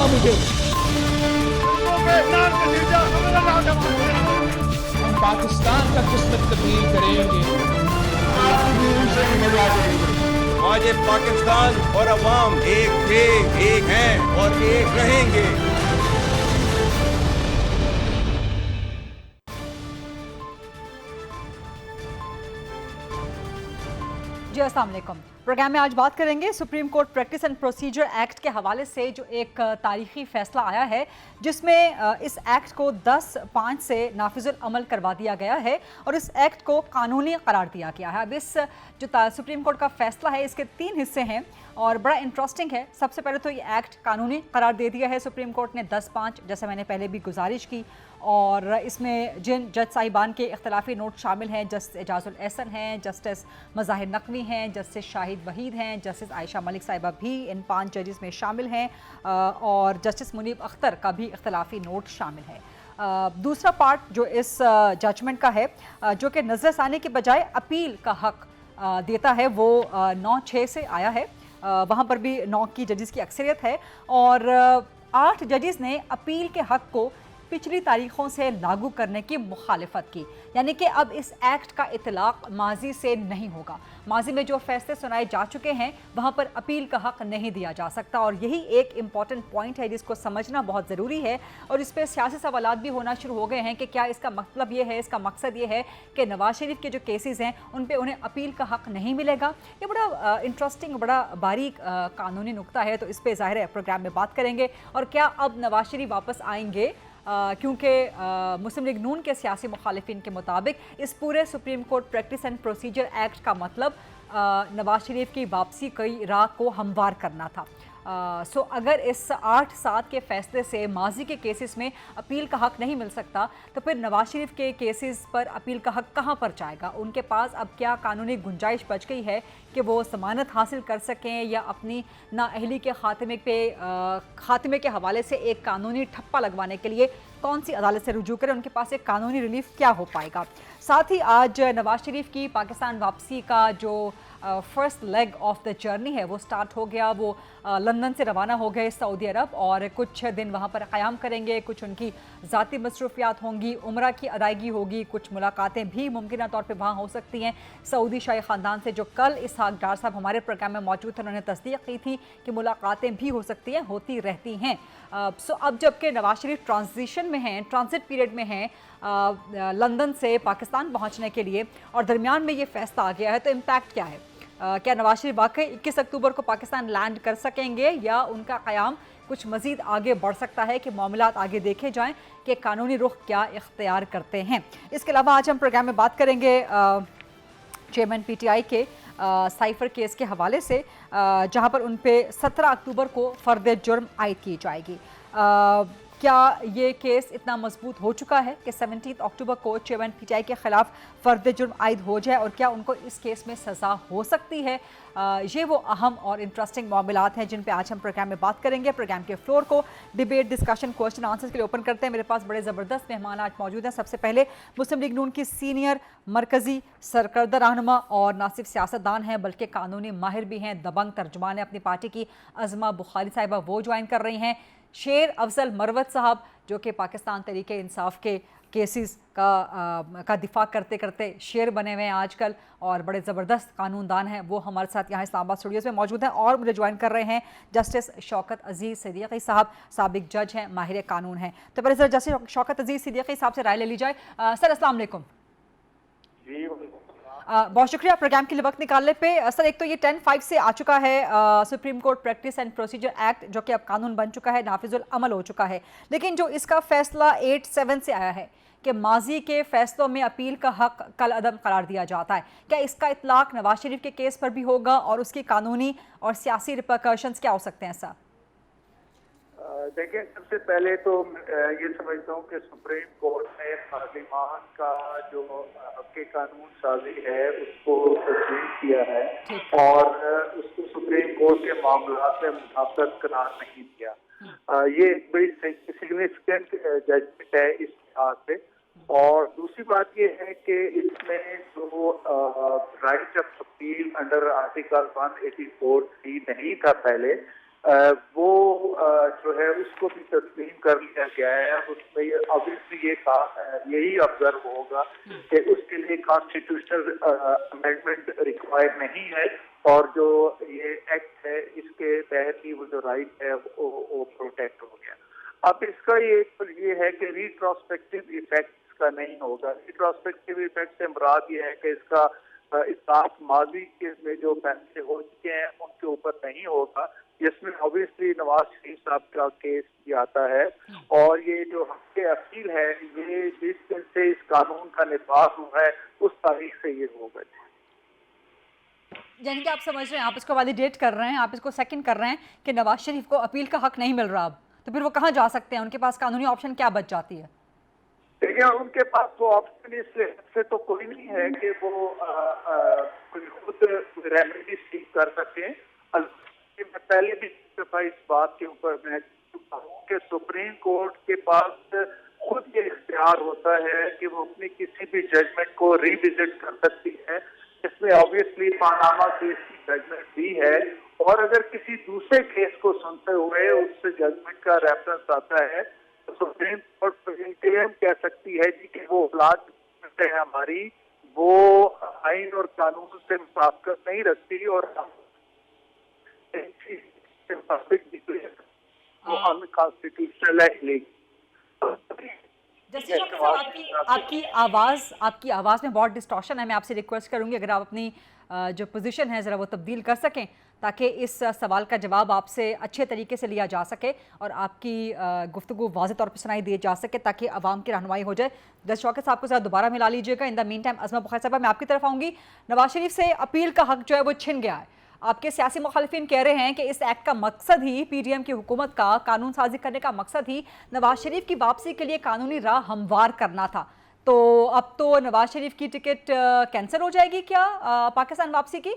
मुझे। हम पाकिस्तान का किस्मत तब्दील करेंगे। आज पाकिस्तान और अवाम एक थे, एक हैं और एक रहेंगे। जी अस्सलाम वालेकुम। प्रोग्राम में आज बात करेंगे supreme court practice and procedure act के हवाले से जो एक तारीखी फैसला आया है, जिसमें इस एक्ट को 10/5 से नाफिजुल अमल करवा दिया गया है और इस एक्ट को कानूनी करार दिया गया है। अब इस जो सुप्रीम कोर्ट का फैसला है, इसके 3 हिस्से हैं और बड़ा इंटरेस्टिंग है। सबसे पहले तो ये एक्ट कानूनी करार दे दिया है सुप्रीम कोर्ट ने 10/5, जैसे मैंने पहले भी गुजारिश की। और इसमें जिन जज साहिबान के इख्तलाफी नोट शामिल हैं, जस्टिस एजाजुल एहसन हैं, जस्टिस मज़ाहिर नकवी हैं, जस्टिस शाहिद वहीद हैं, जस्टिस आयशा मलिक साहिबा भी इन 5 जजेस में शामिल हैं और जस्टिस मुनीब अख्तर का भी इख्तलाफी नोट शामिल है। दूसरा पार्ट जो इस जजमेंट का है, जो कि नज़रसानी के बजाय अपील का हक देता है, वो 9/6 से आया है। वहाँ पर भी 9 की जजेस की अक्सरियत है और 8 जजेस ने अपील के हक को पिछली तारीखों से लागू करने की मुखालिफत की, यानी कि अब इस एक्ट का इतलाक़ माजी से नहीं होगा। माजी में जो फैसले सुनाए जा चुके हैं वहाँ पर अपील का हक नहीं दिया जा सकता और यही एक इम्पॉर्टेंट पॉइंट है जिसको समझना बहुत ज़रूरी है। और इस पर सियासी सवालात भी होना शुरू हो गए हैं कि क्या इसका मतलब ये है, इसका मकसद ये है कि नवाज शरीफ के जो केसेस हैं उन पर उन्हें अपील का हक नहीं मिलेगा। ये बड़ा इंटरेस्टिंग, बड़ा बारीक कानूनी नुक्ता है, तो इस पर ज़ाहिर है प्रोग्राम में बात करेंगे। और क्या अब नवाज शरीफ वापस आएंगे, क्योंकि मुस्लिम लीग नून के सियासी मुखालिफिन के मुताबिक इस पूरे supreme court practice and procedure act का मतलब नवाज शरीफ की वापसी की राह को हमवार करना था। सो अगर इस 8/7 के फैसले से माजी के केसेस में अपील का हक नहीं मिल सकता, तो फिर नवाज शरीफ के केसेस पर अपील का हक कहाँ पर जाएगा? उनके पास अब क्या कानूनी गुंजाइश बच गई है कि वो ज़मानत हासिल कर सकें या अपनी नाअहली के खात्मे के हवाले से एक कानूनी ठप्पा लगवाने के लिए कौन सी अदालत से रुजू करें? उनके पास एक कानूनी रिलीफ क्या हो पाएगा? साथ ही आज नवाज शरीफ की पाकिस्तान वापसी का जो first leg of the journey है वो स्टार्ट हो गया। वो लंदन से रवाना हो गए सऊदी अरब और कुछ दिन वहाँ पर क़याम करेंगे। कुछ उनकी ज़ाती मसरूफियात होंगी, उम्रा की अदायगी होगी, कुछ मुलाकातें भी मुमकिन तौर पर वहाँ हो सकती हैं सऊदी शाही ख़ानदान से, जो कल इसहाक डार साहब हमारे प्रोग्राम में मौजूद थे। उन्होंने तस्दीक की थी कि मुलाकातें भी हो सकती हैं, होती रहती हैं। सो अब जबकि नवाज शरीफ ट्रांजिशन में हैं, ट्रांजिट पीरियड में हैं लंदन से पाकिस्तान पहुँचने के लिए और दरमियान में ये फैसला आ गया है, तो इम्पैक्ट क्या है? क्या नवाज शरीफ वाकई 21 अक्टूबर को पाकिस्तान लैंड कर सकेंगे या उनका क़याम कुछ मज़ीद आगे बढ़ सकता है कि मामलात आगे देखे जाएं कि कानूनी रुख क्या इख्तियार करते हैं? इसके अलावा आज हम प्रोग्राम में बात करेंगे चेयरमैन PTI के साइफर केस के हवाले से, जहां पर उन पे 17 अक्टूबर को फ़र्द जुर्म आयद की जाएगी। क्या ये केस इतना मजबूत हो चुका है कि 17 अक्टूबर को चेयरमैन PTI के ख़िलाफ़ फ़र्द जुर्म आयद हो जाए और क्या उनको इस केस में सज़ा हो सकती है? ये वो अहम और इंटरेस्टिंग मामलात हैं जिन पे आज हम प्रोग्राम में बात करेंगे। प्रोग्राम के फ्लोर को डिबेट, डिस्कशन, क्वेश्चन आंसर्स के लिए ओपन करते हैं। मेरे पास बड़े ज़बरदस्त मेहमान आज मौजूद हैं। सबसे पहले मुस्लिम लीग नून की सीनियर मरकज़ी सरकर्दा रहनुमा और ना सिर्फ सियासतदान हैं बल्कि कानूनी माहिर भी हैं, दबंग तर्जुमान है अपनी पार्टी की अज़मा बुखारी साहिबा, वो ज्वाइन कर रही हैं। शेर अफजल मरवत साहब, जो कि पाकिस्तान तहरीक इंसाफ के केसेस का दिफा करते करते शेर बने हुए हैं आजकल और बड़े ज़बरदस्त कानूनदान हैं, वो हमारे साथ यहाँ इस्लामाबाद स्टूडियोज़ में मौजूद हैं। और मुझे ज्वाइन कर रहे हैं जस्टिस शौकत अजीज़ सिद्दीकी साहब, साबिक जज हैं, माहिर कानून हैं। तो पहले सर जस्टिस शौकत अजीज़ सिद्दीकी साहब से राय ले ली जाए। सर अस्सलाम वालेकुम। बहुत शुक्रिया प्रोग्राम के लिए वक्त निकालने पे। सर एक तो ये 10/5 से आ चुका है supreme court practice and procedure act, जो कि अब कानून बन चुका है, नाफिजुल अमल हो चुका है। लेकिन जो इसका फैसला 8/7 से आया है कि माजी के फैसलों में अपील का हक कल अदम करार दिया जाता है, क्या इसका इतलाक नवाज शरीफ के केस पर भी होगा और उसकी कानूनी और सियासी रिपरकशंस क्या हो सकते हैं? सर देखिए, सबसे पहले तो ये समझता हूँ कि सुप्रीम कोर्ट ने पार्लिमान का जो हक़ कानून साजी है उसको तस्लीम किया है और उसको सुप्रीम कोर्ट के मामला से मुनाफत करार नहीं दिया। ये एक बड़ी सिग्निफिकेंट जजमेंट है इस लिहाज से। और दूसरी बात ये है कि इसमें जो right of appeal under article 184 नहीं था पहले, वो जो है उसको भी तस्लीम कर लिया गया है। उसमें ऑब्वियसली यही ऑब्जर्व होगा कि उसके लिए कॉन्स्टिट्यूशनल अमेंडमेंट रिक्वायर नहीं है और जो ये एक्ट है इसके तहत ही वो जो राइट है वो प्रोटेक्ट हो गया। अब इसका ये है कि रिट्रोस्पेक्टिव इफेक्ट का नहीं होगा। रिट्रोस्पेक्टिव इफेक्ट से मुराद ये है कि इसका इस माजी के में जो फैसले हो चुके हैं उनके ऊपर नहीं होगा। इसमें ऑब्वियसली नवाज शरीफ साहब का केस भी आता है और ये जो हक़ अपील है ये जिस दिन से इस कानून का निफाज हुआ है उस तारीख से ये होगा। यानी कि आप समझ रहे हैं, आप इसको वैलिडेट कर रहे हैं, आप इसको सेकंड कर रहे हैं कि नवाज शरीफ को अपील का हक नहीं मिल रहा अब, तो फिर वो कहाँ जा सकते हैं? उनके पास कानूनी ऑप्शन क्या बच जाती है? देखिए उनके पास तो ऑप्शन इससे तो कोई नहीं है कि वो खुद रेमेडी सीख कर सकें। मैं पहले भी दफा इस बात के ऊपर मैं कहूँ कि सुप्रीम कोर्ट के पास खुद ये इख्तियार होता है कि वो अपनी किसी भी जजमेंट को रिविजिट कर सकती है। इसमें ऑब्वियसली पानामा केस की जजमेंट भी है और अगर किसी दूसरे केस को सुनते हुए उस जजमेंट का रेफरेंस आता है तो सुप्रीम कोर्ट इंटरिम कह सकती है जी कि वो इजलास है हमारी वो आइन और कानून से मुताबिकत नहीं रखती और वो अनकॉन्स्टिट्यूशनल है। जैसे आपकी आवाज़ में बहुत डिस्टॉर्शन है। मैं आपसे रिक्वेस्ट करूंगी अगर आप अपनी जो पोजीशन है ज़रा वो तब्दील कर सकें ताकि इस सवाल का जवाब आपसे अच्छे तरीके से लिया जा सके और आपकी गुफ्तगू वाज़ेह तौर पर सुनाई दी जा सके ताकि आवाम की रहनुमाई हो जाए। जज शौकत साहब को ज़रा दोबारा मिला लीजिएगा। In the mean time Azma Bukhari साहब मैं आपकी तरफ आऊँगी। नवाज शरीफ से अपील का हक जो है वो छिन गया है। आपके सियासी मुखालिफिन कह रहे हैं कि इस एक्ट का मकसद ही पीडीएम की हुकूमत का कानून साजी करने का मकसद ही नवाज शरीफ की वापसी के लिए कानूनी राह हमवार करना था। तो अब तो नवाज शरीफ की टिकट कैंसिल हो जाएगी क्या पाकिस्तान वापसी की?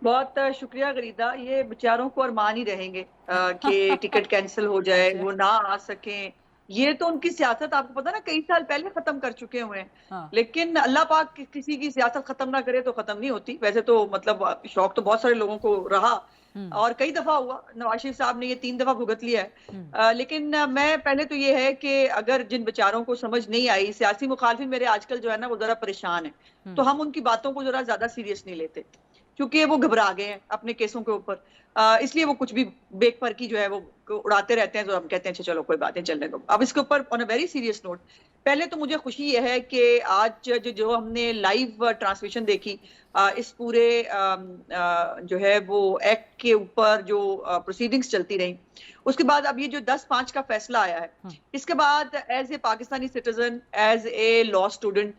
बहुत शुक्रिया गरीदा। ये बेचारों को अरमान ही रहेंगे कि टिकट कैंसिल हो जाए, वो ना आ सकें। ये तो उनकी सियासत आपको पता ना कई साल पहले खत्म कर चुके हुए हैं। हाँ। लेकिन अल्लाह पाक किसी की सियासत खत्म ना करे तो खत्म नहीं होती। वैसे तो मतलब शौक तो बहुत सारे लोगों को रहा और कई दफा हुआ। नवाज शरीफ साहब ने ये 3 दफा भुगत लिया है। लेकिन मैं पहले तो ये है कि अगर जिन बेचारों को समझ नहीं आई, सियासी मुखालिफिन मेरे आजकल जो है ना वो जरा परेशान है, तो हम उनकी बातों को जरा ज्यादा सीरियस नहीं लेते क्योंकि वो घबरा गए हैं अपने केसों के ऊपर। इसलिए वो कुछ भी बेक पर की जो है वो उड़ाते रहते हैं। तो हम कहते हैं चलो कोई बातें चलने दो। अब इसके ऊपर on a very serious note, पहले तो मुझे खुशी ये है कि आज जो हमने लाइव ट्रांसमिशन देखी इस पूरे जो है वो एक्ट के ऊपर जो प्रोसीडिंग्स चलती रही, उसके बाद अब ये जो 10-5 का फैसला आया है, इसके बाद as a Pakistani citizen, as a law student,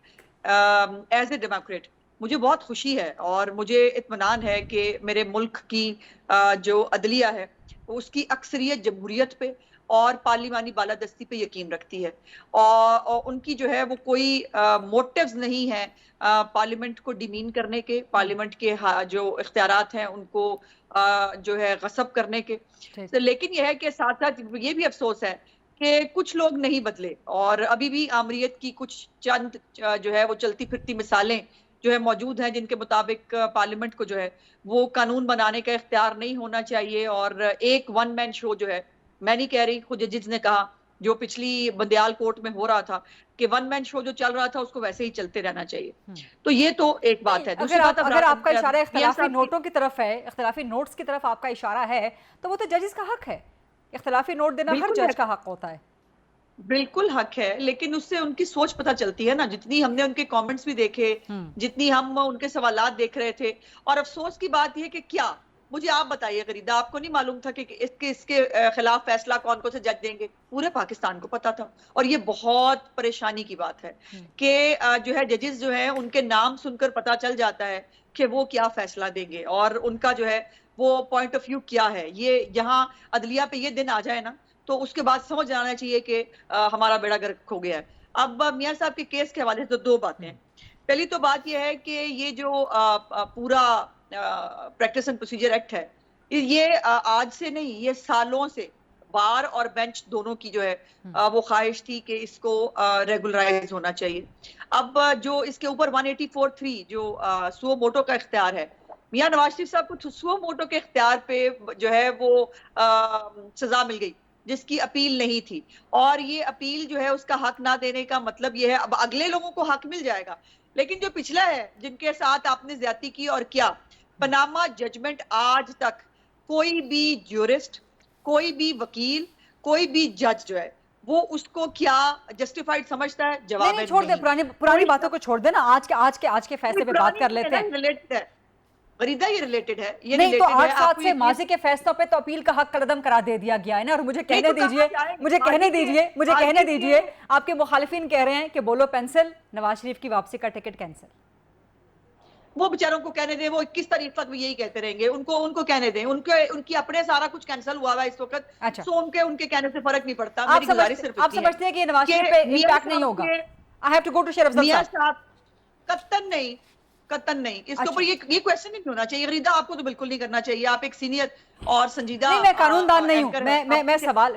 as a democrat मुझे बहुत खुशी है और मुझे इत्मीनान है कि मेरे मुल्क की जो अदलिया है उसकी अक्सरियत जमहूरियत पे और पार्लिमानी बालादस्ती पे यकीन रखती है और उनकी जो है वो कोई मोटिव्स नहीं है पार्लियामेंट को डिमीन करने के, पार्लियामेंट के जो इख्तियारात हैं उनको जो है गसब करने के। तो लेकिन यह है कि साथ साथ ये भी अफसोस है कि कुछ लोग नहीं बदले और अभी भी आमरीत की कुछ चंद जो है वो चलती फिरती मिसालें जो है मौजूद हैं जिनके मुताबिक पार्लियामेंट को जो है वो कानून बनाने का इख्तियार नहीं होना चाहिए। और एक वन मैन शो जो है, मैं नहीं कह रही, खुद जजिज ने कहा जो पिछली बंदियाल कोर्ट में हो रहा था कि वन मैन शो जो चल रहा था उसको वैसे ही चलते रहना चाहिए। तो ये तो एक बात है। अगर आपका इशारा इख्तिलाफी नोटों की तरफ है, इख्तिलाफी नोट्स की तरफ आपका इशारा है, तो वो तो जजिस का हक है। इख्तिलाफी नोट देना हर जज का हक होता है। बिल्कुल हक है, लेकिन उससे उनकी सोच पता चलती है ना। जितनी हमने उनके कमेंट्स भी देखे, जितनी हम उनके सवालात देख रहे थे, और अफसोस की बात यह कि क्या, मुझे आप बताइए गरीदा, आपको नहीं मालूम था कि इसके खिलाफ फैसला कौन कौन से जज देंगे? पूरे पाकिस्तान को पता था। और ये बहुत परेशानी की बात है कि जो है जजेस जो है उनके नाम सुनकर पता चल जाता है कि वो क्या फैसला देंगे और उनका जो है वो पॉइंट ऑफ व्यू क्या है। ये यहाँ अदलिया पे ये दिन आ जाए ना तो उसके बाद समझ आना चाहिए कि हमारा बेड़ा गर्क हो गया है। अब मियां साहब के केस के हवाले से तो 2 बातें हैं। पहली तो बात यह है कि ये जो पूरा प्रैक्टिस एंड प्रोसीजर एक्ट है, ये आज से नहीं, ये सालों से बार और बेंच दोनों की जो है वो ख्वाहिश थी कि इसको रेगुलराइज होना चाहिए। अब जो इसके ऊपर 184(3) जो सुओ मोटो का इख्तियार है, मियां नवाज शरीफ साहब को सुओ मोटो के इख्तियार पे जो है वो सजा मिल गई जिसकी अपील नहीं थी, और ये अपील जो है उसका हक ना देने का मतलब ये है अब अगले लोगों को हक मिल जाएगा, लेकिन जो पिछला है जिनके साथ आपने ज्यादती की और क्या, पनामा जजमेंट आज तक कोई भी ज्यूरिस्ट, कोई भी वकील, कोई भी जज जो है वो उसको क्या जस्टिफाइड समझता है? जवाब नहीं, छोड़ दे, पुरानी बातों को छोड़ दे ना, आज के फैसले पे बात कर लेते हैं। रिलेटेड है गरीदा, ये रिलेटेड है, ये नहीं तो related 8 है। साल आपको से ये माजी के फैसलों पे तो अपील का हक कलदम करा दे दिया गया है ना। और मुझे कहने दीजिए, मुझे कहने दीजिए, आपके मुखालिफिन कह रहे हैं कि बोलो पेंसिल, नवाज शरीफ की वापसी का टिकट कैंसिल। वो बेचारों को कहने दें, वो 21 तारीख तक भी यही कहते रहेंगे, उनको कहने दें, उनकी अपने सारा कुछ कैंसिल हुआ है इस वक्त। अच्छा। सो उनके कहने से फर्क नहीं पड़ता। आप समझते हैं कि नवाज शरीफ पे इंपैक्ट नहीं होगा? I have to go to Sher Afzal साहब। कतन नहीं, इसके ऊपर ये क्वेश्चन नहीं होना चाहिए। गरीदा, आपको तो बिल्कुल नहीं करना चाहिए, आप एक सीनियर और संजीदा। नहीं, मैं कानूनदान नहीं हूँ,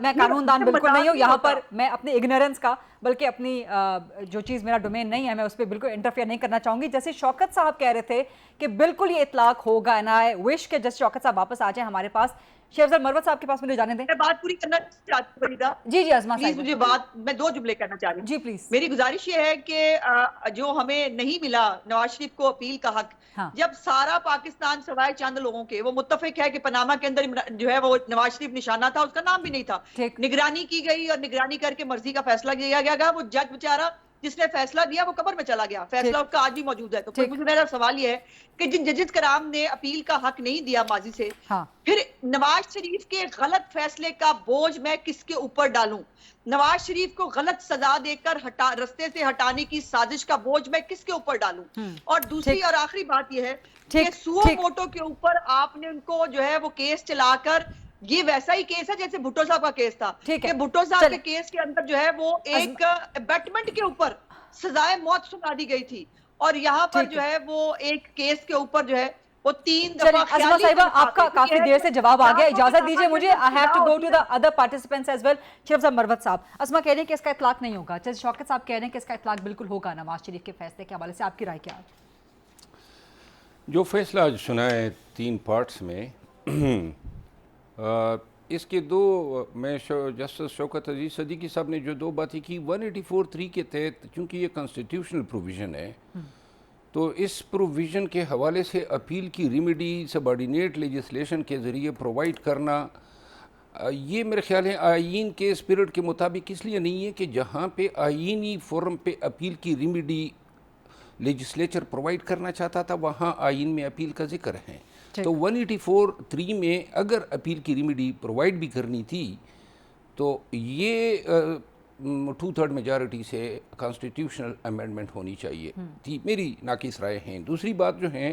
मैं कानूनदान बिल्कुल नहीं हूँ। यहाँ पर मैं अपनी इग्नोरेंस का, बल्कि अपनी जो चीज़ मेरा डोमेन नहीं है, मैं उस पर बिल्कुल इंटरफेयर नहीं करना चाहूंगी। जैसे शौकत साहब कह रहे थे कि बिल्कुल ये इतलाक होगा, एंड आई विश के जैसे शौकत साहब वापस आ जाए हमारे पास। शेर अफजल मरवत साहब के पास मुझे जाने दें। मैं बात पूरी करना चाहती हूँ फरीदा। जी अज़मा साहब, मुझे मैं 2 जुमले कहना चाह रही हूँ। जी प्लीज। मेरी गुजारिश ये है कि जो हमें नहीं मिला नवाज शरीफ को अपील का हक, हाँ। जब सारा पाकिस्तान सवाए चंद लोगों के वो मुत्तफिक है कि पनामा के अंदर जो है वो नवाज शरीफ निशाना था, उसका नाम भी नहीं था, निगरानी की गई और निगरानी करके मर्जी का फैसला किया गया। वो जज बेचारा जिसने फैसला दिया वो कब्र में चला गया, फैसला उसका आज भी मौजूद है। तो मुझे मेरा सवाल ये है कि जिन जजिस कराम ने अपील का हक नहीं दिया माजी से, हाँ। फिर नवाज शरीफ के गलत फैसले का बोझ मैं किसके ऊपर डालूं? नवाज शरीफ को गलत सजा देकर रस्ते से हटाने की साजिश का बोझ मैं किसके ऊपर डालूं? और दूसरी और आखिरी बात यह है कि सुओ मोटो के ऊपर आपने उनको जो है वो केस चलाकर, ये वैसा ही केस है जैसे भुट्टो साहब का केस था कि भुट्टो साहब के केस के अंदर जो है वो एक अबैटमेंट के ऊपर सजाए मौत सुना दी गई थी, और यहाँ पर जो है वो एक केस के ऊपर जो है वो 3 दफा। अज़मा साहिबा, आपका काफी देर से जवाब आ गया, इजाजत दीजिए मुझे। I have to go to the other participants as well. Sher Afzal Marwat साहब, अज़मा कह रहे हैं कि इसका इतलाक नहीं होगा, जैसे शौकत साहब कह रहे हैं कि इसका इतलाक बिल्कुल होगा नवाज शरीफ के फैसले के हवाले से, आपकी राय क्या है? जो फैसला आज सुना है 3 पार्ट्स में, इसके 2 मैं जस्टिस शौकत अजीज सदीकी साहब ने जो 2 बातें की, 184(3) के तहत, चूँकि ये कॉन्स्टिट्यूशनल प्रोविज़न है, तो इस प्रोविज़न के हवाले से अपील की रेमेडी सबॉर्डिनेट लेजिस्लेशन के ज़रिए प्रोवाइड करना, ये मेरे ख्याल है आईन के स्पिरिट के मुताबिक इसलिए नहीं है कि जहाँ पे आईनी फोरम पे अपील की रेमेडी लेजिस्लेचर प्रोवाइड करना चाहता था वहाँ आईन में अपील का जिक्र है। तो 184(3) में अगर अपील की रेमेडी प्रोवाइड भी करनी थी तो ये 2/3 मेजॉरिटी से कॉन्स्टिट्यूशनल अमेंडमेंट होनी चाहिए थी, मेरी नाकिस राय हैं। दूसरी बात जो है,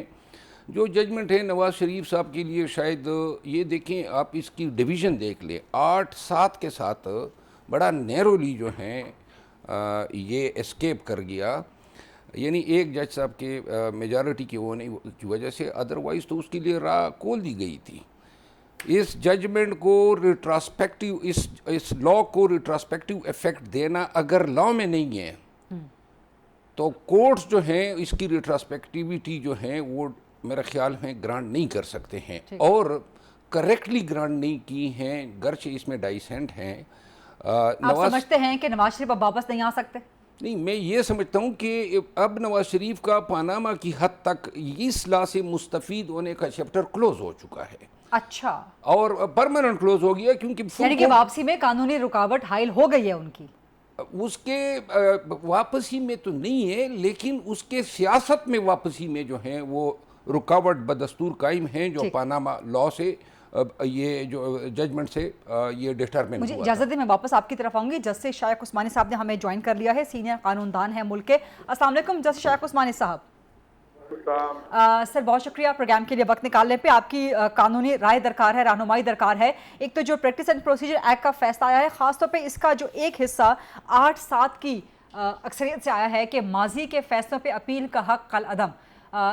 जो जजमेंट है नवाज शरीफ साहब के लिए, शायद ये देखें आप, इसकी डिवीज़न देख लें, 8-7 के साथ बड़ा नैरोली जो है ये एस्केप कर गया, यानी एक जज साहब के मेजॉरिटी के होने की वजह से, अदरवाइज़ तो उसके लिए राह खोल दी गई थी। इस जजमेंट को रिट्रोस्पेक्टिव, इस लॉ को रिट्रोस्पेक्टिव इफेक्ट देना अगर लॉ में नहीं है तो कोर्ट्स जो हैं इसकी रिट्रोस्पेक्टिविटी जो है वो मेरा ख्याल है ग्रांट नहीं कर सकते हैं, और करेक्टली ग्रांट नहीं की हैं, गर्चे इसमें डाइसेंट हैं। आप समझते हैं कि नवाज शरीफ अब वापस नहीं आ सकते? नहीं, मैं ये समझता हूँ कि अब नवाज शरीफ का पानामा की हद तक इस लॉ से मुस्तफीद होने का चैप्टर क्लोज हो चुका है। अच्छा, और परमानेंट क्लोज हो गया, क्योंकि यानी कि वापसी में कानूनी रुकावट हाइल हो गई है उनकी। उसके वापसी में तो नहीं है, लेकिन उसके सियासत में वापसी में जो है वो रुकावट बदस्तूर कायम है, जो पानामा लॉ से ये जो जजमेंट से ये डिटरमिन मुझे इजाजत दें, मैं वापस आपकी तरफ आऊंगी। जस्टिस शायक उस्मानी साहब ने हमें ज्वाइन कर लिया है, सीनियर कानूनदान है मुल्क के। अस्सलाम वालेकुम जस्टिस शायक उस्मानी साहब। सर बहुत शुक्रिया प्रोग्राम के लिए वक्त निकालने पे। आपकी कानूनी राय दरकार है, रहनुमाई दरकार है। एक तो जो प्रैक्टिस एंड प्रोसीजर एक्ट का फैसला आया है, खासतौर पे इसका जो एक हिस्सा 8-7 की अक्सरियत से आया है कि माजी के फैसलों पे अपील का हक कल अदम,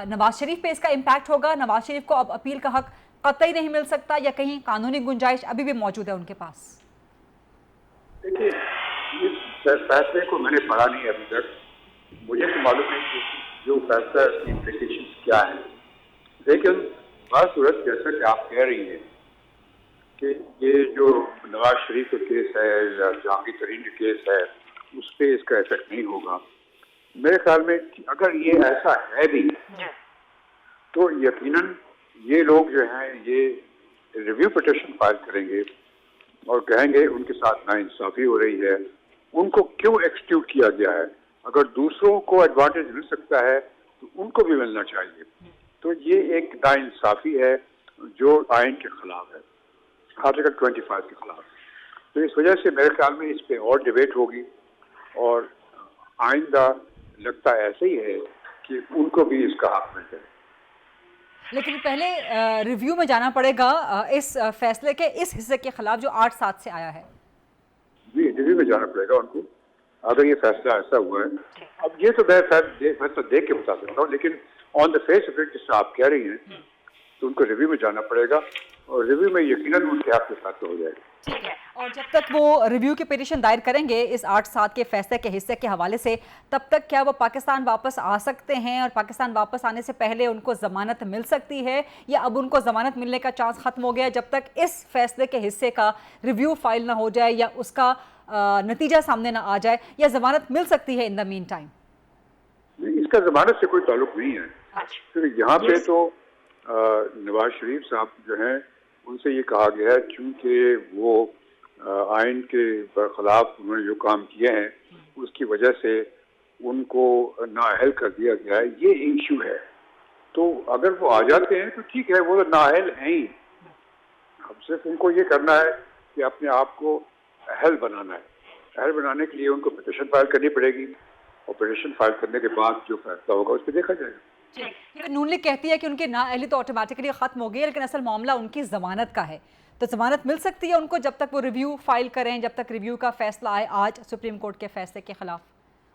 नवाज शरीफ पे इसका इम्पैक्ट होगा। नवाज शरीफ को अब अपील का हक कतई नहीं मिल सकता, या कहीं कानूनी गुंजाइश अभी भी मौजूद है उनके पास? देखिए, इस फैसले को मैंने पढ़ा नहीं अभी तक, मुझे तो मालूम है कि जो फैसला की इम्प्लिकेशंस क्या है, लेकिन बात सूरत जैसा कि आप कह रही हैं कि ये जो नवाज शरीफ का केस है या जहांगीर तरीन का केस है उस पर इसका इफेक्ट नहीं होगा। मेरे ख्याल में अगर ये ऐसा है भी तो यकीनन ये लोग जो हैं ये रिव्यू पिटिशन फाइल करेंगे और कहेंगे उनके साथ नाइंसाफी हो रही है, उनको क्यों एक्सक्यूट किया गया है। अगर दूसरों को एडवांटेज मिल सकता है तो उनको भी मिलना चाहिए। तो ये एक नाइंसाफी है जो आइन के खिलाफ है, आर्टिकल 25 के खिलाफ। तो इस वजह से मेरे ख्याल में इस पे और डिबेट होगी और आइंदा लगता ऐसे ही है कि उनको भी इसका हक मिल जाए। लेकिन पहले रिव्यू में जाना पड़ेगा इस फैसले के इस हिस्से के खिलाफ जो 8/7 से आया है। जी, रिव्यू में जाना पड़ेगा उनको अगर ये फैसला ऐसा हुआ है। अब ये तो मैं फैसला देख के बता सकता हूँ, लेकिन on the face of it जिससे आप कह रही हैं तो उनको रिव्यू में जाना पड़ेगा और रिव्यू में यकीनन उनके हक के साथ हो जाएगा। ठीक है, और जब तक वो रिव्यू की पिटीशन दायर करेंगे इस 8/7 के फैसले के हिस्से के हवाले से, तब तक क्या वो पाकिस्तान वापस आ सकते हैं और पाकिस्तान वापस आने से पहले उनको ज़मानत मिल सकती है, या अब उनको ज़मानत मिलने का चांस ख़त्म हो गया जब तक इस फैसले के हिस्से का रिव्यू फाइल ना हो जाए या उसका नतीजा सामने ना आ जाए, या ज़मानत मिल सकती है इन द मीन टाइम? इसका ज़मानत से कोई ताल्लुक नहीं है। क्योंकि यहाँ पे तो नवाज शरीफ साहब जो हैं उनसे ये कहा गया है क्योंकि वो आइन के बरखिलाफ उन्होंने जो काम किए हैं उसकी वजह से उनको नाअहल कर दिया गया है, ये इशू है। तो अगर वो आ जाते हैं तो ठीक है, वो तो नाअहल हैं ही। अब सिर्फ उनको ये करना है कि अपने आप को अहल बनाना है। अहल बनाने के लिए उनको पिटीशन फाइल करनी पड़ेगी और पिटीशन फाइल करने के बाद जो फैसला होगा उस पर देखा जाएगा। नून लीग कहती है कि उनकी नाअहली तो ऑटोमेटिकली खत्म हो गई है, लेकिन असल मामला उनकी जमानत का है। तो जमानत मिल सकती है उनको जब तक वो रिव्यू फाइल करें, जब तक रिव्यू का फैसला आए आज सुप्रीम कोर्ट के फैसले के खिलाफ,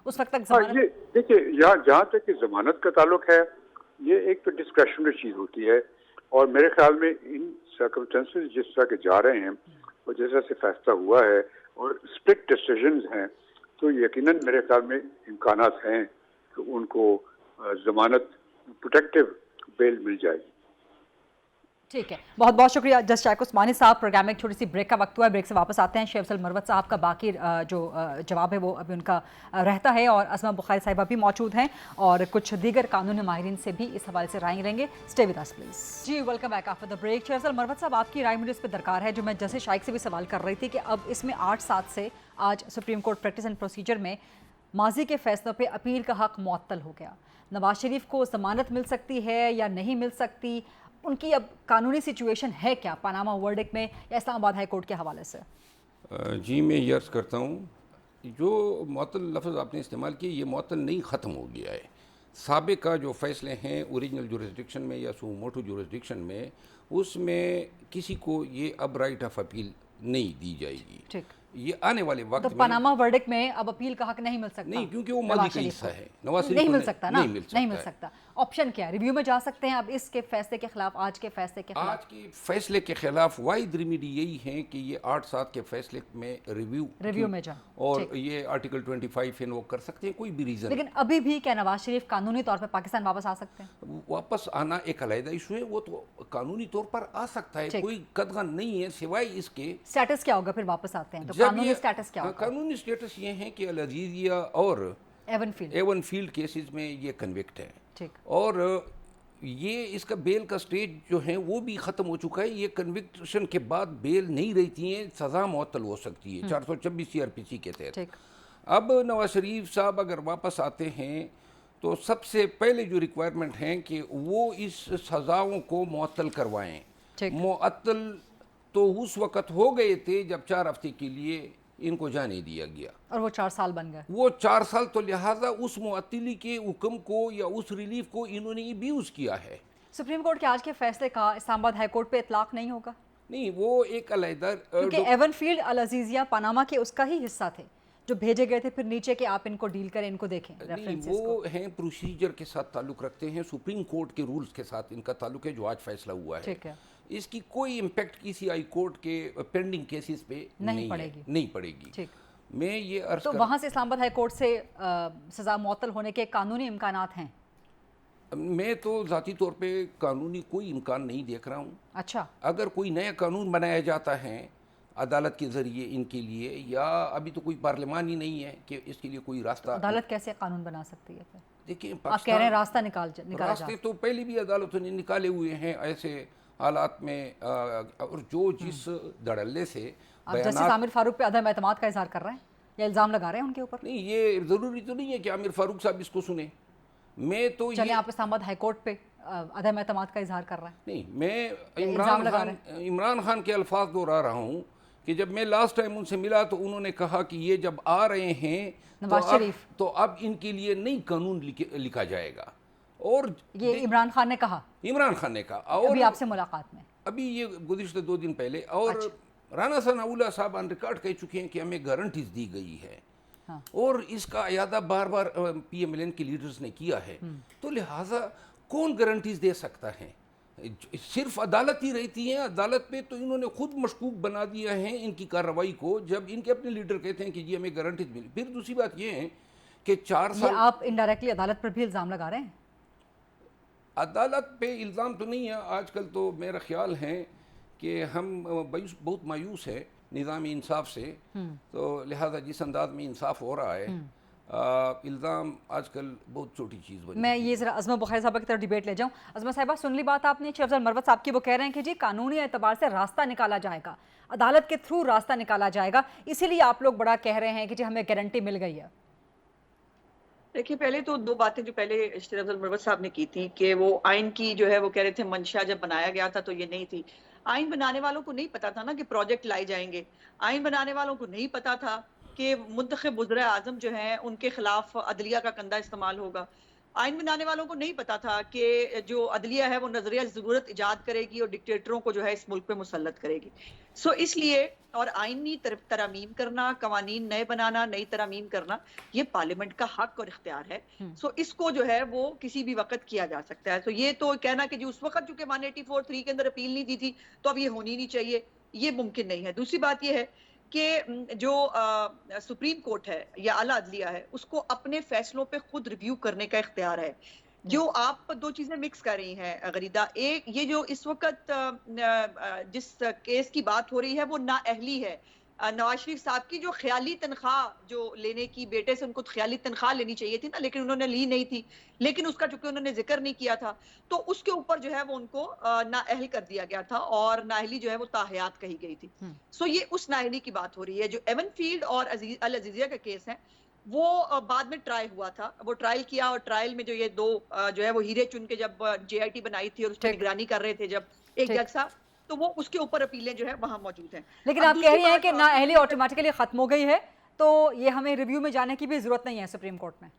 उस वक्त तक जमानत। ये देखिए, जहाँ तक कि जमानत का ताल्लुक है, ये एक तो डिस्क्रेशनरी चीज होती है और मेरे ख्याल में इन सर्कमस्टेंसेस जिस तरह के जा रहे हैं और जिस तरह से फैसला हुआ है और स्प्लिट डिसीजंस हैं, तो यकीनन मेरे ख्याल में इम्कानात हैं कि उनको जमानत प्रोटेक्टिव बेल मिल जाएगी। ठीक है, बहुत बहुत शुक्रिया जज शाइक उस्मानी साहब। प्रोग्राम में एक छोटी सी ब्रेक का वक्त हुआ है, ब्रेक से वापस आते हैं। शेख अफजल मरवत साहब का बाकी जो जवाब है वो अभी उनका रहता है और असमा बुखारी साहिबा भी मौजूद हैं और कुछ दीगर कानूनी माहिरीन से भी इस हवाले से राय लेंगे। Stay with us please. जी, welcome back after the break. Sheikh Afzal Marwat साहब, आपकी राय मुझे इस पर दरकार है, जो मैं जज शाइक से भी सवाल कर रही थी कि अब इसमें 8/7 से आज supreme court practice and procedure में माजी के फैसलों पर अपील का हक मुअत्तल हो गया। नवाज शरीफ को जमानत मिल सकती है या नहीं मिल सकती, उनकी अब कानूनी सिचुएशन है क्या पनामा वर्डिक्ट में या इस्लामाबाद हाई कोर्ट के हवाले से? जी, मैं ये अर्ज़ करता हूँ, जो मुअत्तल लफ्ज़ आपने इस्तेमाल किया, ये मुअत्तल नहीं ख़त्म हो गया है। साबिका जो फ़ैसले हैं ओरिजिनल जुरिस्डिक्शन में या सुमोटो जुरिस्डिक्शन में, उसमें किसी को ये अब राइट ऑफ अपील नहीं दी जाएगी। ठीक, ये आने वाले वक्त तो पनामा वर्डिक्ट में अब अपील का हक नहीं मिल सकता? नहीं, क्योंकि वो माजी का हिस्सा है। नवाज शरीफ नहीं मिल सकता ना, नहीं मिल सकता। ऑप्शन क्या है? रिव्यू में जा सकते हैं अब इसके फैसले के खिलाफ, आज के फैसले के खिलाफ? आज के फैसले के खिलाफ वाहिद रेमेडी यही है कि ये 8/7 के फैसले में रिव्यू में जाए और ये आर्टिकल 25 इन्वोक कर सकते हैं, कोई भी रीजन। लेकिन अभी भी क्या नवाज शरीफ कानूनी तौर पर पाकिस्तान वापस आ सकते हैं? वापस आना एक अलग इशू है, वो तो कानूनी तौर पर आ सकता है, कोई कदगन नहीं है। सिवाय इसके स्टेटस क्या होगा फिर वापस आते हैं तो? कानूनी स्टेटस क्या होगा? कानूनी स्टेटस ये है कि अल अजीजिया और एवन फील्ड केसेस में ये कन्विक्ट है। ठीक, और ये इसका बेल का स्टेज जो है वो भी ख़त्म हो चुका है। ये कन्विक्शन के बाद बेल नहीं रहती है, सज़ा मुअत्तल हो सकती है 426 CRPC के तहत। अब नवाज शरीफ साहब अगर वापस आते हैं तो सबसे पहले जो रिक्वायरमेंट है कि वो इस सज़ाओं को मुअत्तल करवाएं। मुअत्तल तो उस वक़्त हो गए थे जब 4 हफ्ते के लिए इनको जाने दिया गया और वो 4 साल बन गए। वो 4 साल, तो लिहाजा उस मुअत्तली के हुक्म को या उस रिलीफ को इन्होंने अब्यूज़ किया है। सुप्रीम कोर्ट के आज के फैसले का इस्लामाबाद हाई कोर्ट पे इतलाक नहीं होगा? नहीं, वो एक अलहदा, क्योंकि एवन फील्ड अल अजीजिया पनामा के उसका ही हिस्सा थे जो भेजे गए थे फिर नीचे के आप इनको डील करें, इनको देखें। वो हैं प्रोसीजर के साथ ताल्लुक़ रखते हैं, सुप्रीम कोर्ट के रूल्स के साथ इनका ताल्लुक है जो आज फैसला हुआ है। ठीक है, इसकी कोई इम्पैक्ट किसी हाई कोर्ट के पेंडिंग केसेस पे नहीं पड़ेगी। ठीक, मैं ये अर्ज तो वहाँ से इस्लामाबाद हाई कोर्ट से सज़ा मुअत्तल होने के कानूनी इम्कानात हैं? मैं तो ज़ाती तौर पे कानूनी कोई इम्कान नहीं देख रहा हूँ। अच्छा, अगर कोई नया कानून बनाया जाता है अदालत के ज़रिए इनके लिए, या अभी तो कोई पार्लियामान ही नहीं है कि इसके लिए कोई रास्ता। अदालत कैसे कानून बना सकती है फिर? देखिए, आप कह रहे हैं रास्ता निकाला रास्ते तो पहले भी अदालतों ने निकाले हुए हैं ऐसे हालात में, और जो जिस धड़ल्ले से आप जस्टिस आमिर फारूक पे अदम एतमाद का इजहार कर रहे हैं या इल्ज़ाम लगा रहे हैं उनके ऊपर? नहीं, ये ज़रूरी तो नहीं है कि आमिर फारूक साहब इसको सुने। मैं तो चलिए, आप इस्लामाबाद हाई कोर्ट पे अदम एतमाद का इजहार कर रहे हैं। नहीं, मैं इमरान खान के अल्फाज दोहरा रहा हूँ कि जब मैं लास्ट टाइम उनसे मिला तो उन्होंने कहा कि ये जब आ रहे हैं नवाज शरीफ, तो अब इनके लिए नई कानून लिखा जाएगा। और ये इमरान खान ने कहा, इमरान खान ने कहा, और अभी आपसे मुलाकात में, अभी ये गुज़िश्ता 2 दिन पहले, और राना सनाउल्लाह साहब ऑन रिकॉर्ड कह चुके हैं कि हमें गारंटीज दी गई है। हाँ। और इसका अयादा बार बार PMLN के लीडर्स ने किया है, तो लिहाजा कौन गारंटीज दे सकता है? सिर्फ अदालत ही रहती है। अदालत पे तो इन्होंने खुद मशकूक बना दिया है इनकी कार्रवाई को, जब इनके अपने लीडर कहते हैं कि जी हमें गारंटीज मिली। फिर दूसरी बात ये है कि 4 साल आप इनडायरेक्टली अदालत पर भी इल्ज़ाम लगा रहे हैं। अदालत पे इल्ज़ाम तो नहीं है, आजकल तो मेरा ख्याल है कि हम बहुत मायूस है निज़ामी इंसाफ से, तो लिहाजा जिस अंदाज में इंसाफ हो रहा है, इल्ज़ाम आजकल बहुत छोटी चीज़ बनी। मैं ये ज़रा अज़मा बुखारी साहब की तरफ डिबेट ले जाऊँ। अज़मा साहिबा, सुन ली बात आपने शेख अफजल मरवत साहब की। वो कह रहे हैं कि जी कानूनी एतबार से रास्ता निकाला जाएगा, अदालत के थ्रू रास्ता निकाला जाएगा, इसीलिए आप लोग बड़ा कह रहे हैं कि जी हमें गारंटी मिल गई है। देखिए, पहले तो 2 बातें जो पहले शेख अफजल मरवत साहब ने की थी कि वो आइन की जो है वो कह रहे थे मंशा जब बनाया गया था तो ये नहीं थी। आइन बनाने वालों को नहीं पता था ना कि प्रोजेक्ट लाए जाएंगे। आइन बनाने वालों को नहीं पता था कि मुंतखब वज़ीर आज़म जो है उनके खिलाफ अदलिया का कंधा इस्तेमाल होगा। आइन बनाने वालों को नहीं पता था कि जो अदलिया है वो नजरिया ज़रूरत इजाद करेगी और डिक्टेटरों को जो है इस मुल्क पे मुसल्लत करेगी। सो इसलिए, और आइनी तरामीम करना, कवानीन नए बनाना, नई तरामीम करना, ये पार्लियामेंट का हक और इख्तियार है। सो इसको जो है वो किसी भी वक्त किया जा सकता है। तो ये तो कहना कि जी उस वक्त चूंकि 184(3) के अंदर अपील नहीं दी थी तो अब ये होनी नहीं चाहिए, ये मुमकिन नहीं है। दूसरी बात ये है कि जो सुप्रीम कोर्ट है या आला अदलिया है, उसको अपने फैसलों पे खुद रिव्यू करने का इख्तियार है। जो आप 2 चीजें मिक्स कर रही हैं गरीदा, एक ये जो इस वक्त जिस केस की बात हो रही है वो नाअहली है। नवाज शरीफ साहब की जो ख्याली तनख्वाह जो लेने की, बेटे से उनको ख्याली तनख्वाह लेनी चाहिए थी ना, लेकिन उन्होंने ली नहीं थी, लेकिन उसका चूंकि उन्होंने जिक्र नहीं किया था तो उसके ऊपर जो है वो उनको नाअहल कर दिया गया था और नाअहली जो है वो ताहयात कही गई थी। सो ये उस नाअहली की बात हो रही है। जो एवन फील्ड और अल अजीजिया का केस है वो बाद में ट्रायल हुआ था, वो ट्रायल किया, और ट्रायल में जो ये 2 जो है वो हीरे चुन के जब JIT बनाई थी और उसकी निगरानी कर रहे थे जब एक जज साहब, तो वो उसके ऊपर अपीलें जो है वहां मौजूद हैं। लेकिन आप कह रही हैं कि नाअहली ऑटोमेटिकली खत्म हो गई है, तो ये हमें रिव्यू में जाने की भी जरूरत नहीं है सुप्रीम कोर्ट में।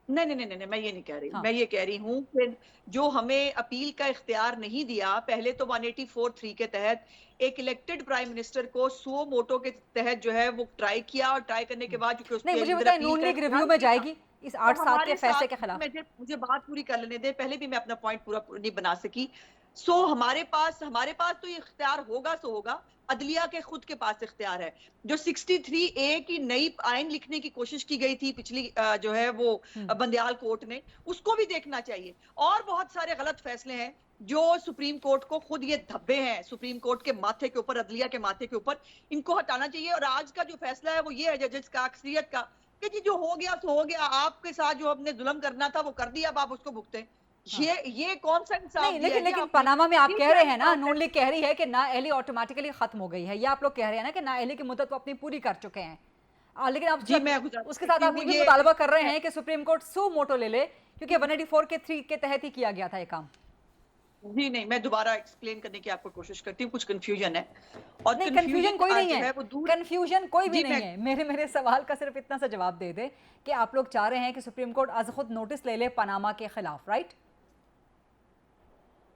नहीं, मैं ये नहीं कह रही। मैं ये कह रही हूँ कि जो हमें अपील का इख्तियार नहीं दिया, पहले तो 184(3) के तहत एक इलेक्टेड प्राइम मिनिस्टर को सुओ मोटो के तहत जो है वो ट्राई किया, और ट्राई करने के बाद नहीं, मुझे बताएं नून लीग रिव्यू में जाएगी इस 8/7 के फैसले के खिलाफ? मुझे बात पूरी कर लेने दे, पहले भी मैं अपना पॉइंट पूरा नहीं बना सकी। सो हमारे पास तो ये इख्तियार होगा सो होगा, अदलिया के खुद के पास इख्तियार है। जो 63A की नई आइन लिखने की कोशिश की गई थी पिछली जो है वो बंदयाल कोर्ट ने, उसको भी देखना चाहिए। और बहुत सारे गलत फैसले हैं जो सुप्रीम कोर्ट को खुद ये धब्बे हैं सुप्रीम कोर्ट के माथे के ऊपर, अदलिया के माथे के ऊपर, इनको हटाना चाहिए। और आज का जो फैसला है वो ये है जजेस का, अक्सरियत का, कि जी जो हो गया सो हो गया, आपके साथ जो आपने जुल्म करना था वो कर दिया, अब आप उसको भुगतें। ये कौन सा इंसाफ नहीं, लेकिन पनामा में आप कह रहे हैं ना, नून लीग कह रही है कि नाअहली ऑटोमेटिकली खत्म हो गई है, ये आप लोग कह रहे हैं ना कि नाअहली की मुद्दत वो अपनी पूरी कर चुके हैं, लेकिन आप उसके साथ आप ये भी मुतालबा कर रहे हैं कि सुप्रीम कोर्ट सो मोटो ले ले, क्योंकि 184(3) के तहत ही किया गया था ये काम। जी नहीं, मैं दोबारा एक्सप्लेन करने की आपको कोशिश करती हूँ, कुछ कंफ्यूजन है। और नहीं, कंफ्यूजन कोई नहीं है, कंफ्यूजन कोई भी नहीं है। मेरे सवाल का सिर्फ इतना सा जवाब दे दे कि आप लोग चाह रहे हैं कि सुप्रीम कोर्ट आज खुद नोटिस ले ले पनामा के खिलाफ, राइट?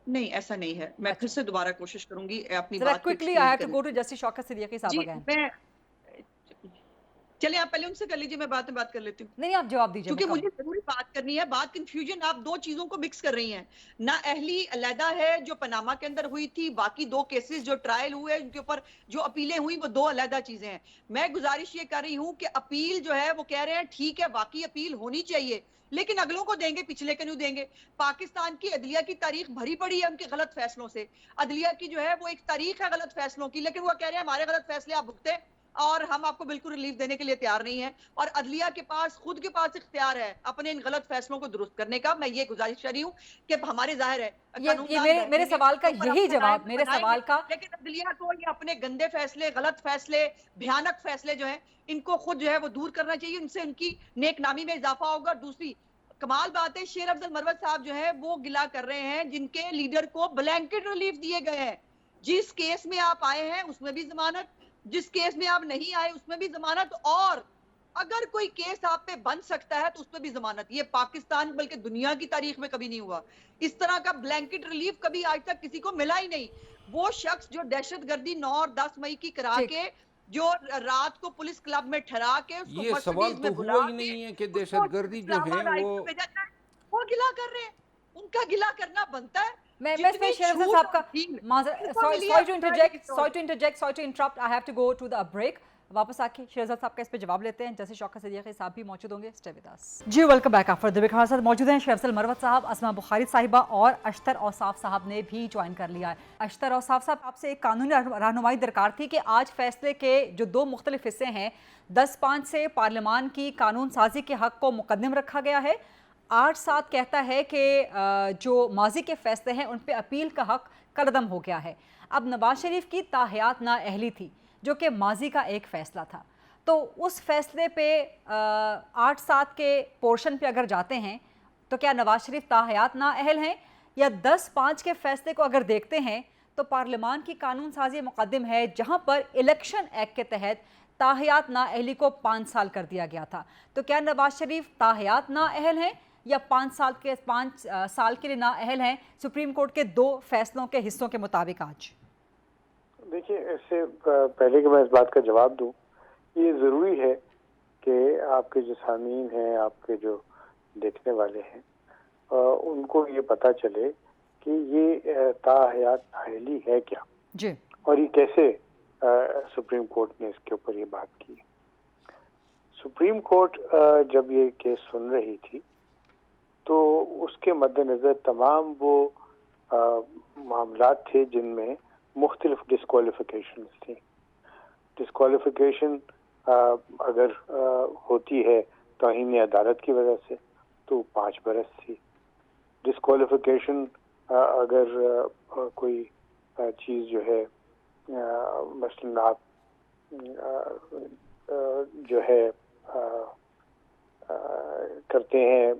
नहीं, ऐसा नहीं है। मैं फिर से दोबारा कोशिश करूंगी अपनी बात quickly. I have to go to Justice Shaukat Siddiqui साहब अगेन। चलिए आप पहले उनसे कर लीजिए, मैं बाद में बात कर लेती हूँ। नहीं आप जवाब दीजिए, क्योंकि मुझे जरूरी बात करनी है। बात कंफ्यूजन, आप दो चीजों को मिक्स कर रही हैं। ना अहली अलहदा है जो पनामा के अंदर हुई थी, बाकी दो केसेस जो ट्रायल हुए उनके ऊपर जो अपीलें हुई वो दो अलहदा चीजें हैं। मैं गुजारिश ये कर रही हूँ कि अपील जो है वो कह रहे हैं ठीक है, बाकी अपील होनी चाहिए, लेकिन अगलों को देंगे, पिछले के नहीं देंगे। पाकिस्तान की अदलिया की तारीख भरी पड़ी है उनके गलत फैसलों से। अदलिया की जो है वो एक तारीख है गलत फैसलों की, लेकिन वो कह रहे हैं हमारे गलत फैसले आप भुगते और हम आपको बिल्कुल रिलीफ देने के लिए तैयार नहीं है। और अदलिया के पास खुद के पास इख्तियार है अपने इन गलत फैसलों को दुरुस्त करने का। मैं ये गुजारिश कर रही हूँ कि हमारे जाहिर है ये मेरे सवाल का यही जवाब, मेरे सवाल का, लेकिन अदलिया को ये अपने गंदे फैसले, गलत फैसले, भयानक फैसले जो है इनको खुद जो है वो दूर करना चाहिए। उनसे उनकी नेकनामी में इजाफा होगा। दूसरी कमाल बात है, शेर अफजल मरवत साहब जो है वो गिला कर रहे हैं जिनके लीडर को ब्लैंकेट रिलीफ दिए गए हैं। जिस केस में आप आए हैं उसमें भी जमानत, जिस केस में आप नहीं आए उसमें भी जमानत, और अगर कोई केस आप पे बन सकता है तो उसमें भी जमानत। ये पाकिस्तान बल्कि दुनिया की तारीख में कभी नहीं हुआ। इस तरह का ब्लैंकेट रिलीफ कभी आज तक किसी को मिला ही नहीं। वो शख्स जो दहशतगर्दी 9 और 10 मई की करा के, जो रात को पुलिस क्लब में ठहरा के उसको ये सवाल तो हुआ ही नहीं है कि दहशतगर्दी जो है वो गिला कर रहे हैं। उनका गिला करना बनता है। मैं इसमें शेर अफजल साहब का sorry to interrupt, I have to go to the break। वापस आके शेर अफजल साहब का इस पे जवाब लेते हैं, जैसे शौकत सदीकी साहब भी मौजूद होंगे। स्टे विद अस जी, welcome back after the break. हमारे साथ मौजूद हैं शेर अफजल मरवत साहब, अस्मा बुखारी साहिबा और अशतर औसाफ साहब ने भी ज्वाइन कर लिया है। अशतर औसाफ साहब, आपसे एक कानूनी रहनुमाई दरकार थी कि आज फैसले के जो दो मुख्तलिफ हिस्से हैं, 10-5 से पार्लियामान की कानून साजी के हक़ को मुकद्दम रखा गया है। 8-7 कहता है कि जो माजी के फैसले हैं उन पर अपील का हक़ कलअदम हो गया है। अब नवाज शरीफ की ताहयात नाअहली थी जो कि माजी का एक फ़ैसला था, तो उस फैसले पे 8-7 के पोर्शन पे अगर जाते हैं तो क्या नवाज शरीफ ताहयात नाअहल हैं, या 10-5 के फैसले को अगर देखते हैं तो पार्लियामान की कानून साजी मुकद्दम है जहाँ पर इलेक्शन एक्ट के तहत ताहयात नाअहली को 5 साल कर दिया गया था। तो क्या नवाज शरीफ ताहयात नाअहल हैं या 5 साल के लिए नाअहल हैं सुप्रीम कोर्ट के 2 फैसलों के हिस्सों के मुताबिक? आज देखिए, इससे पहले कि मैं इस बात का जवाब दूं, ये ज़रूरी है कि आपके जो सामीन हैं, आपके जो देखने वाले हैं, उनको ये पता चले कि ये ताहयात नाअहली है क्या जी, और ये कैसे सुप्रीम कोर्ट ने इसके ऊपर ये बात की। सुप्रीम कोर्ट जब ये केस सुन रही थी तो उसके मद्देनज़र तमाम वो मामलात थे जिनमें मुख्तलिफ डिस्क्वालिफिकेशन थी। डिस्क्वालिफिकेशन अगर होती है तौहीन अदालत की वजह से तो 5 बरस थी। डिस्क्वालिफिकेशन अगर कोई चीज़ जो है मसलन आप जो है करते हैं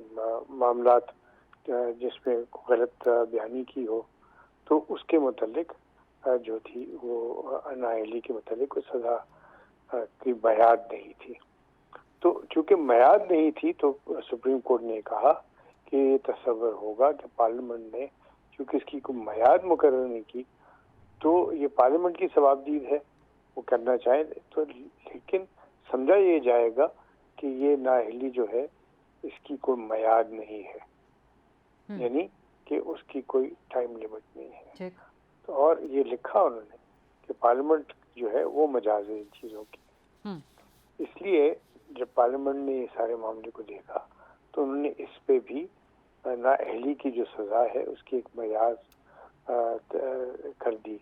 मामलात जिसमें गलत बयानी की हो तो उसके मुतालिक जो थी वो नाअहली के मुतालिक सज़ा की मयाद नहीं थी। तो चूँकि मयाद नहीं थी तो सुप्रीम कोर्ट ने कहा कि ये तसव्वुर होगा कि पार्लियामेंट ने चूँकि इसकी कोई मयाद मुकर्रर नहीं की तो ये पार्लियामेंट की सवाबदीद है, वो करना चाहे तो, लेकिन समझा ये जाएगा कि ये नाअहली जो है इसकी कोई मयाद नहीं है, यानी कि उसकी कोई टाइम लिमिट नहीं है। तो और ये लिखा उन्होंने कि पार्लियामेंट जो है वो मजाज है इन चीज़ों की। इसलिए जब पार्लियामेंट ने ये सारे मामले को देखा तो उन्होंने इस पे भी नाअहली की जो सज़ा है उसकी एक मयाद कर दी,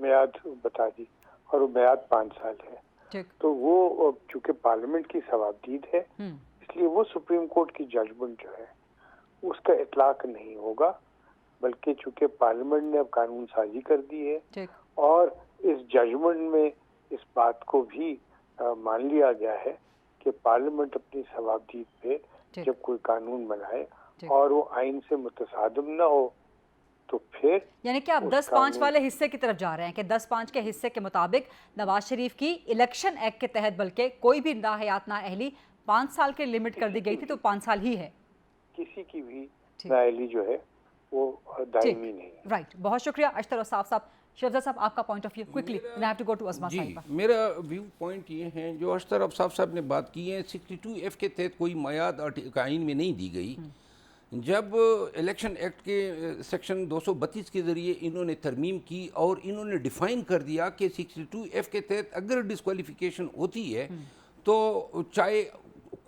मियाद बता दी, और वो मियाद 5 साल है। तो वो चूँकि पार्लियामेंट की सवाबदीद है इसलिए वो सुप्रीम कोर्ट की जजमेंट जो है उसका इतलाक नहीं होगा, बल्कि चूँकि पार्लियामेंट ने अब कानून साजी कर दी है और इस जजमेंट में इस बात को भी मान लिया गया है कि पार्लियामेंट अपनी सवाबदीद पे जब कोई कानून बनाए और वो आइन से मुतसादिम ना हो तो फिर, यानी कि आप 10-5 वाले हिस्से की तरफ जा रहे हैं कि 10-5 के हिस्से के मुताबिक नवाज शरीफ की इलेक्शन एक्ट के तहत बल्कि कोई भी नाहयात नाअहली 5 साल के लिमिट कर दी गई थी तो 5 साल ही है। किसी की भी नाअहली जो है वो दायमी नहीं है। राइट, बहुत शुक्रिया अशतर साहब साहब। शहजाद साहब, आपका point of view quickly, I have to go to Azma ji, साहिबा। मेरा व्यू पॉइंट ये है जो अशतर अफसाब साहब ने बात की है, 62F के तहत कोई मयाद आइन में नहीं दी गई। जब इलेक्शन एक्ट के सेक्शन 232 के ज़रिए इन्होंने तरमीम की और इन्होंने डिफ़ाइन कर दिया कि 62F के तहत अगर डिस्क्वालिफिकेशन होती है तो चाहे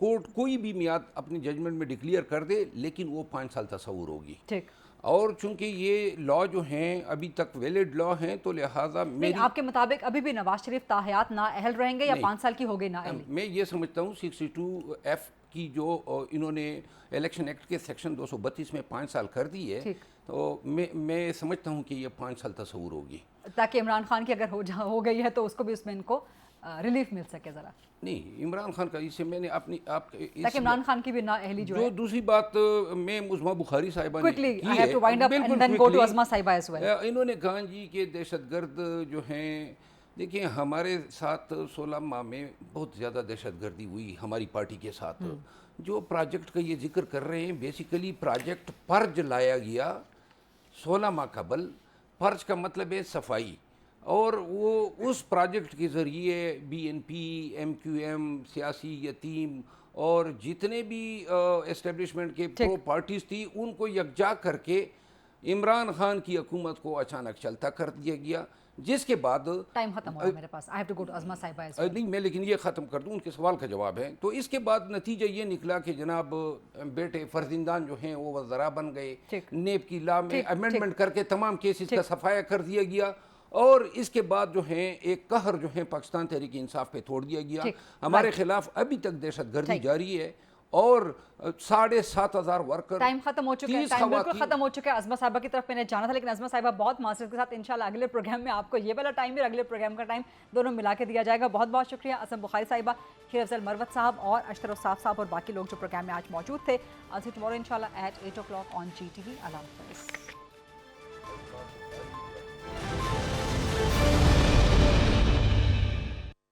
कोर्ट कोई भी मियाद अपनी जजमेंट में डिक्लेयर कर दे, लेकिन वो 5 साल तस्वुर होगी। ठीक, और चूंकि ये लॉ जो हैं अभी तक वैलिड लॉ हैं, तो लिहाजा मेरी आपके मुताबिक अभी भी नवाज शरीफ ताहयात ना अहल रहेंगे या 5 साल की हो गई ना अहली? मैं ये समझता हूँ 62F की जो इन्होंने इलेक्शन एक्ट के सेक्शन 232 में 5 साल कर दी है, तो मैं समझता हूँ कि ये 5 साल तस्वुर होगी, ताकि इमरान खान की अगर हो गई है तो उसको भी उसमें इनको रिलीफ मिल सके ज़रा। नहीं, इमरान खान का इससे मैंने अपनी ताकि इमरान खान की भी ना अहली जो है। दूसरी बात मैं मुज़मा बुखारी साहिबा ने quickly I have to wind up and then go to Azma साहिबा एज़ वेल। इन्होंने कहा जी कि दहशतगर्द जो हैं, देखिए हमारे साथ 16 माह में बहुत ज़्यादा दहशतगर्दी हुई हमारी पार्टी के साथ। जो प्रोजेक्ट का ये जिक्र कर रहे हैं, बेसिकली प्रोजेक्ट पर्ज लाया गया 16 माह कबल। पर्ज का मतलब है सफाई, और वो उस प्रोजेक्ट के ज़रिए BNP, MQM, सियासी यतीम और जितने भी एस्टेब्लिशमेंट के प्रो पार्टीज़ थी उनको यकजा करके इमरान खान की हुकूमत को अचानक चलता कर दिया गया, जिसके बाद टाइम खत्म हो गया मेरे पास, I have to go to Azma साहिबा एज़ वेल। नहीं, मैं लेकिन ये ख़त्म कर दूं, उनके सवाल का जवाब है। तो इसके बाद नतीजा ये निकला कि जनाब बेटे फर्जिंदान जो हैं वो वज़रा बन गए, नेब की लॉ में अमेंडमेंट करके तमाम केसेस का सफाया कर दिया गया, और इसके बाद जो है एक कहर जो है पाकिस्तान तहरीक इंसाफ पे छोड़ दिया गया। हमारे खिलाफ अभी तक दहशतगर्दी जारी है, और 7,500 वर्कर। टाइम खत्म हो चुका है, टाइम बिल्कुल खत्म हो चुका है। अज़मा साहिबा की तरफ मैंने जाना था, लेकिन अज़मा साहिबा बहुत मास्टर्स के साथ इंशाल्लाह अगले प्रोग्राम में आपको ये वाला टाइम भी अगले प्रोग्राम का टाइम दोनों मिला के दिया जाएगा। बहुत बहुत शुक्रिया असम बुखारी साहिबा, खीर अफजल मरवत साहब और अशतर साहब साहब और बाकी लोग जो प्रोग्राम में आज मौजूद थे। आज टुमारो इंशाल्लाह एट 8 o'clock ऑन GTV। अल्लाह हाफ़िज़।